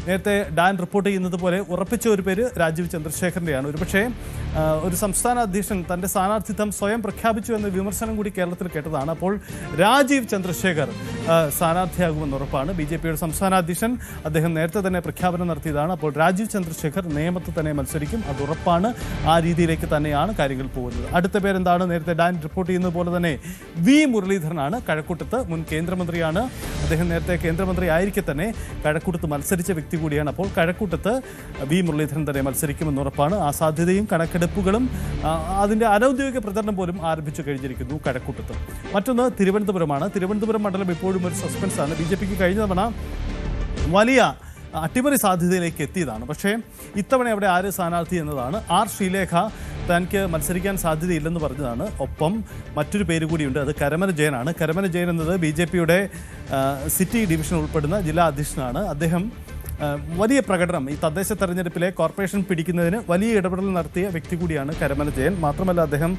നേരത്തെ Dan report ചെയ്യുന്നത് പോലെ ഉറപ്പിച്ച ഒരു പേര് രാജീവ് ചന്ദ്രശേഖറിൻ്റെയാണ്. ഒരുപക്ഷേ ഒരു സംസ്ഥാന അധ്യക്ഷൻ തൻ്റെ സ്ഥാനാർത്ഥിത്വം സ്വയം പ്രഖ്യാപിച്ചു എന്ന വിമർശനം കൂടി കേരളത്തിൽ കേട്ടതാണ്. അപ്പോൾ രാജീവ് ചന്ദ്രശേഖർ സ്ഥാനാർത്ഥിയാകുമെന്ന് ഉറപ്പാണ്. BJPയുടെ സംസ്ഥാന അധ്യക്ഷൻ അദ്ദേഹം നേരത്തെ തന്നെ പ്രഖ്യാപനം നടത്തിയതാണ്. അപ്പോൾ രാജീവ് ചന്ദ്രശേഖർ നേമത്ത് തന്നെ മത്സരിക്കും, അത് ഉറപ്പാണ്. ആ രീതിയിലേക്ക് തന്നെയാണ് കാര്യങ്ങൾ പോകുന്നത്. അടുത്ത പേരെന്താണ്? നേരത്തെ ഡാൻ റിപ്പോർട്ട് ചെയ്യുന്നത് പോലെ തന്നെ വി മുരളീധരനാണ്. കഴക്കൂട്ടത്ത് മുൻ കേന്ദ്രമന്ത്രിയാണ്. അദ്ദേഹം നേരത്തെ കേന്ദ്രമന്ത്രി ആയിരിക്കെ തന്നെ കഴക്കൂട്ടത്ത് മത്സരിച്ച വ്യക്തി കൂടിയാണ്. അപ്പോൾ കഴക്കൂട്ടത്ത് വി മുരളീധരൻ തന്നെ മത്സരിക്കുമെന്ന് ഉറപ്പാണ്. ആ സാധ്യതയും കണക്കെടുപ്പുകളും അതിൻ്റെ അനൗദ്യോഗിക പ്രചരണം പോലും ആരംഭിച്ചു കഴിഞ്ഞിരിക്കുന്നു കഴക്കൂട്ടത്ത്. മറ്റൊന്ന് തിരുവനന്തപുരമാണ്. തിരുവനന്തപുരം മണ്ഡലം ഇപ്പോഴും ഒരു സസ്പെൻസാണ്. BJPക്ക് കഴിഞ്ഞ തവണ വലിയ അട്ടിമറി സാധ്യതയിലേക്ക് എത്തിയതാണ്. പക്ഷേ ഇത്തവണ അവിടെ ആര് സ്ഥാനാർത്ഥി എന്നതാണ്. ആർ ശ്രീലേഖ തനിക്ക് മത്സരിക്കാൻ സാധ്യതയില്ലെന്ന് പറഞ്ഞതാണ്. ഒപ്പം മറ്റൊരു പേര് കൂടിയുണ്ട്, അത് കരമന ജയനാണ്. കരമന ജയൻ എന്നത് BJPയുടെ സിറ്റി ഡിവിഷൻ ഉൾപ്പെടുന്ന ജില്ലാ അധ്യക്ഷനാണ്. അദ്ദേഹം വലിയ പ്രകടനം ഈ തദ്ദേശ തെരഞ്ഞെടുപ്പിലെ കോർപ്പറേഷൻ പിടിക്കുന്നതിന് വലിയ ഇടപെടൽ നടത്തിയ വ്യക്തി കൂടിയാണ് കരമന ജയൻ. മാത്രമല്ല അദ്ദേഹം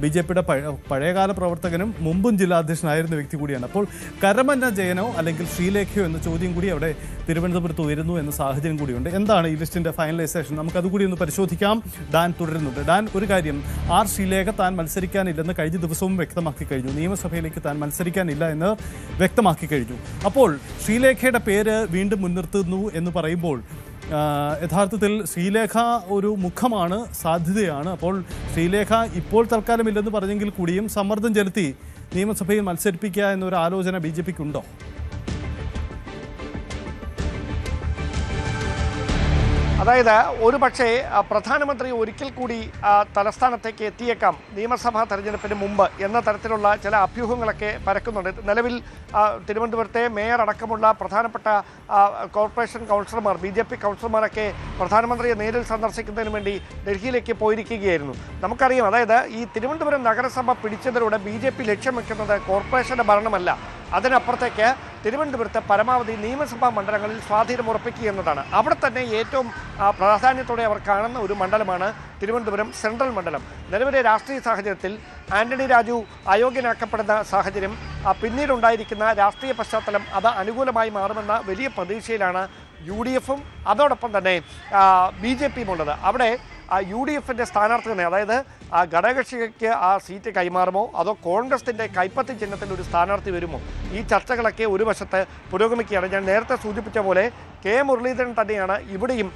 BJPയുടെ പഴയകാല പ്രവർത്തകനും മുമ്പും ജില്ലാ അധ്യക്ഷനായിരുന്ന വ്യക്തി കൂടിയാണ്. അപ്പോൾ കരമന ജയനോ അല്ലെങ്കിൽ ശ്രീലേഖയോ എന്ന ചോദ്യം കൂടി അവിടെ തിരുവനന്തപുരത്ത് ഉയരുന്നു എന്ന സാഹചര്യം കൂടിയുണ്ട്. എന്താണ് ഈ ലിസ്റ്റിൻ്റെ ഫൈനലൈസേഷൻ? നമുക്കതുകൂടി ഒന്ന് പരിശോധിക്കാം. ഡാൻ തുടരുന്നുണ്ട്. ഡാൻ, ഒരു കാര്യം, ആർ ശ്രീലേഖ താൻ മത്സരിക്കാനില്ലെന്ന് കഴിഞ്ഞ ദിവസവും വ്യക്തമാക്കി കഴിഞ്ഞു. നിയമസഭയിലേക്ക് താൻ മത്സരിക്കാനില്ല എന്ന് വ്യക്തമാക്കി കഴിഞ്ഞു. അപ്പോൾ ശ്രീലേഖയുടെ പേര് വീണ്ടും മുൻനിർത്തുന്നു എന്ന് പറയുമ്പോൾ യഥാർത്ഥത്തിൽ ശ്രീലേഖ ഒരു മുഖമാണ്, സാധ്യതയാണ്. അപ്പോൾ ശ്രീലേഖ ഇപ്പോൾ തൽക്കാലമില്ലെന്ന് പറഞ്ഞെങ്കിൽ കൂടിയും സമ്മർദ്ദം ചെലുത്തി നിയമസഭയിൽ മത്സരിപ്പിക്കുക എന്നൊരു ആലോചന BJPക്കുണ്ടോ? അതായത് ഒരു പക്ഷേ പ്രധാനമന്ത്രി ഒരിക്കൽ കൂടി തലസ്ഥാനത്തേക്ക് എത്തിയേക്കാം നിയമസഭാ തെരഞ്ഞെടുപ്പിന് മുമ്പ് എന്ന തരത്തിലുള്ള ചില അഭ്യൂഹങ്ങളൊക്കെ പരക്കുന്നുണ്ട്. നിലവിൽ തിരുവനന്തപുരത്തെ മേയർ അടക്കമുള്ള പ്രധാനപ്പെട്ട കോർപ്പറേഷൻ കൗൺസിലർമാർ, BJP കൗൺസിലർമാരൊക്കെ പ്രധാനമന്ത്രിയെ നേരിൽ സന്ദർശിക്കുന്നതിന് വേണ്ടി ഡൽഹിയിലേക്ക് പോയിരിക്കുകയായിരുന്നു. നമുക്കറിയാം, അതായത് ഈ തിരുവനന്തപുരം നഗരസഭ പിടിച്ചതിലൂടെ BJP ലക്ഷ്യം വെക്കുന്നത് കോർപ്പറേഷന്റെ ഭരണമല്ല, അതിനപ്പുറത്തേക്ക് തിരുവനന്തപുരത്തെ പരമാവധി നിയമസഭാ മണ്ഡലങ്ങളിൽ സ്വാധീനം ഉറപ്പിക്കുക എന്നതാണ്. അവിടെ തന്നെ ഏറ്റവും പ്രാധാന്യത്തോടെ അവർ കാണുന്ന ഒരു മണ്ഡലമാണ് തിരുവനന്തപുരം സെൻട്രൽ മണ്ഡലം. നിലവിലെ രാഷ്ട്രീയ സാഹചര്യത്തിൽ ആന്റണി രാജു അയോഗ്യനാക്കപ്പെടുന്ന സാഹചര്യം, പിന്നീടുണ്ടായിരിക്കുന്ന രാഷ്ട്രീയ പശ്ചാത്തലം അത് അനുകൂലമായി മാറുമെന്ന വലിയ പ്രതീക്ഷയിലാണ് UDFും അതോടൊപ്പം തന്നെ BJPയും ഉള്ളത്. അവിടെ UDFിൻ്റെ സ്ഥാനാർത്ഥി തന്നെ, അതായത് ഘടകകക്ഷിക്ക് ആ സീറ്റ് കൈമാറുമോ അതോ കോൺഗ്രസിൻ്റെ കൈപ്പത്തി ചിഹ്നത്തിൽ ഒരു സ്ഥാനാർത്ഥി വരുമോ, ഈ ചർച്ചകളൊക്കെ ഒരു വശത്ത് പുരോഗമിക്കുകയാണ്. ഞാൻ നേരത്തെ സൂചിപ്പിച്ച പോലെ കെ മുരളീധരൻ തന്നെയാണ് ഇവിടെയും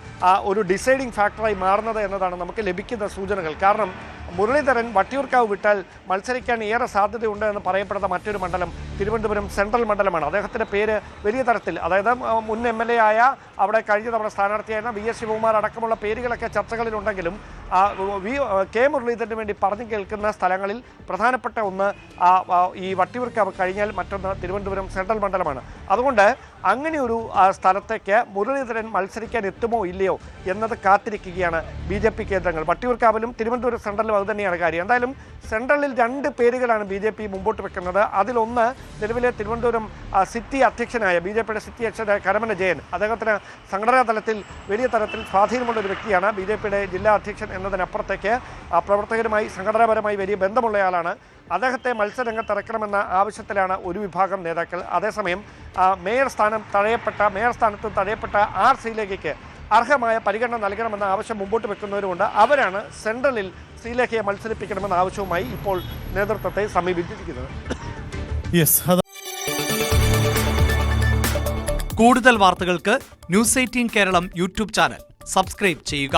ഒരു ഡിസൈഡിങ് ഫാക്ടറായി മാറുന്നത് എന്നതാണ് നമുക്ക് ലഭിക്കുന്ന സൂചനകൾ. കാരണം മുരളീധരൻ വട്ടിയൂർക്കാവ് വിട്ടാൽ മത്സരിക്കാൻ ഏറെ സാധ്യതയുണ്ട് എന്ന് പറയപ്പെടുന്ന മറ്റൊരു മണ്ഡലം തിരുവനന്തപുരം സെൻട്രൽ മണ്ഡലമാണ്. അദ്ദേഹത്തിൻ്റെ പേര് വലിയ തരത്തിൽ, അതായത് മുൻ MLA ആയ അവിടെ കഴിഞ്ഞ തവണ സ്ഥാനാർത്ഥിയായിരുന്ന VS ശിവകുമാർ അടക്കമുള്ള പേരുകളൊക്കെ ചർച്ചകളിലുണ്ടെങ്കിലും കെ മുരളീധരന് വേണ്ടി പറഞ്ഞു കേൾക്കുന്ന സ്ഥലങ്ങളിൽ പ്രധാനപ്പെട്ട ഒന്ന് ഈ വട്ടിയൂർക്കാവ് കഴിഞ്ഞാൽ മറ്റൊന്ന് തിരുവനന്തപുരം സെൻട്രൽ മണ്ഡലമാണ്. അതുകൊണ്ട് അങ്ങനെയൊരു സ്ഥലത്തേക്ക് മുരളീധരൻ മത്സരിക്കാൻ എത്തുമോ ഇല്ലയോ എന്നത് കാത്തിരിക്കുകയാണ് BJP കേന്ദ്രങ്ങൾ. വട്ടിയൂർക്കാവിലും തിരുവനന്തപുരം സെൻട്രലിലും അതുതന്നെയാണ് കാര്യം. എന്തായാലും സെൻട്രലിൽ 2 പേരുകളാണ് BJP മുമ്പോട്ട് വെക്കുന്നത്. അതിലൊന്ന് നിലവിലെ തിരുവനന്തപുരം സിറ്റി അധ്യക്ഷനായ BJPയുടെ സിറ്റി അധ്യക്ഷനായ കരമന ജയൻ. അദ്ദേഹത്തിന് സംഘടനാ തലത്തിൽ വലിയ തരത്തിൽ സ്വാധീനമുള്ള ഒരു വ്യക്തിയാണ്. BJPയുടെ ജില്ലാ അധ്യക്ഷൻ എന്നതിനപ്പുറത്തേക്ക് പ്രവർത്തകരുമായി സംഘടനാപരമായി വലിയ ബന്ധമുള്ളയാളാണ്. അദ്ദേഹത്തെ മത്സരരംഗത്തിറക്കണമെന്ന ആവശ്യത്തിലാണ് ഒരു വിഭാഗം നേതാക്കൾ. അതേസമയം മേയർ സ്ഥാനത്ത് തഴയപ്പെട്ട ആർ ശ്രീലേഖയ്ക്ക് അർഹമായ പരിഗണന നൽകണമെന്ന ആവശ്യം മുമ്പോട്ട് വെക്കുന്നവരുമുണ്ട്. അവരാണ് സെൻട്രലിൽ ശ്രീലേഖയെ മത്സരിപ്പിക്കണമെന്ന ആവശ്യവുമായി ഇപ്പോൾ നേതൃത്വത്തെ സമീപിച്ചിരിക്കുന്നത്. കൂടുതൽ വാർത്തകൾക്ക് News 18 Keralam YouTube channel subscribe ചെയ്യുക.